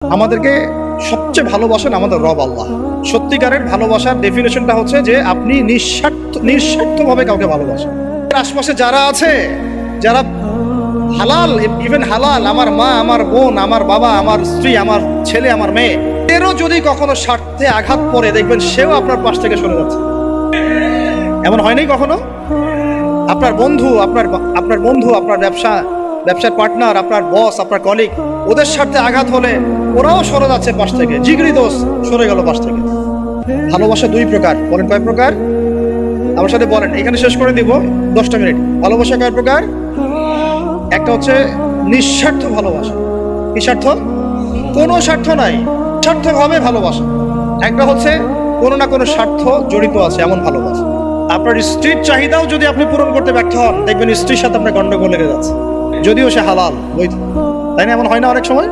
আমাদেরকে সবচেয়ে ভালোবাসেন আমাদের রব আল্লাহ। সত্যিকারের ভালোবাসার ডেফিনেশনটা হচ্ছে যে আপনি নিঃস্বার্থভাবে কাউকে ভালোবাসেন। আশপাশে যারা আছে, যারা হালাল, ইভেন হালাল, আমার মা, আমার বোন, আমার বাবা, আমার স্ত্রী, আমার ছেলে, আমার মেয়ে, এরও যদি কখনো স্বার্থে আঘাত পড়ে, দেখবেন সেও আপনার পাশ থেকে সরে যাচ্ছে। এমন হয় নাই কখনো? আপনার বন্ধু, আপনার ব্যবসার পার্টনার, আপনার বস, আপনার কলিগ, ওদের সাথে আঘাত হলে ওরাও সরে যাচ্ছে পাশ থেকে, জিগরি দোষ সরে গেল পাশ থেকে। ভালোবাসা দুই প্রকার। বলেন কয় প্রকার? আমার সাথে বলেন, এখানে শেষ করে দিব 10টা মিনিট। ভালোবাসা কয় প্রকার? একটা হচ্ছে নিঃস্বার্থ ভালোবাসা। কি স্বার্থ? কোনো স্বার্থ নাই, স্বার্থভাবে ভালোবাসা। একটা হচ্ছে কোনো না কোনো স্বার্থ জড়িত আছে এমন ভালোবাসা। আপনার স্ত্রীর চাহিদাও যদি আপনি পূরণ করতে ব্যর্থ হন, দেখবেন স্ত্রীর সাথে আপনার গন্ডগোল লেগে যাচ্ছে, যদিও সে হালাল বৈধ। তাই না? এমন হয় না অনেক সময়?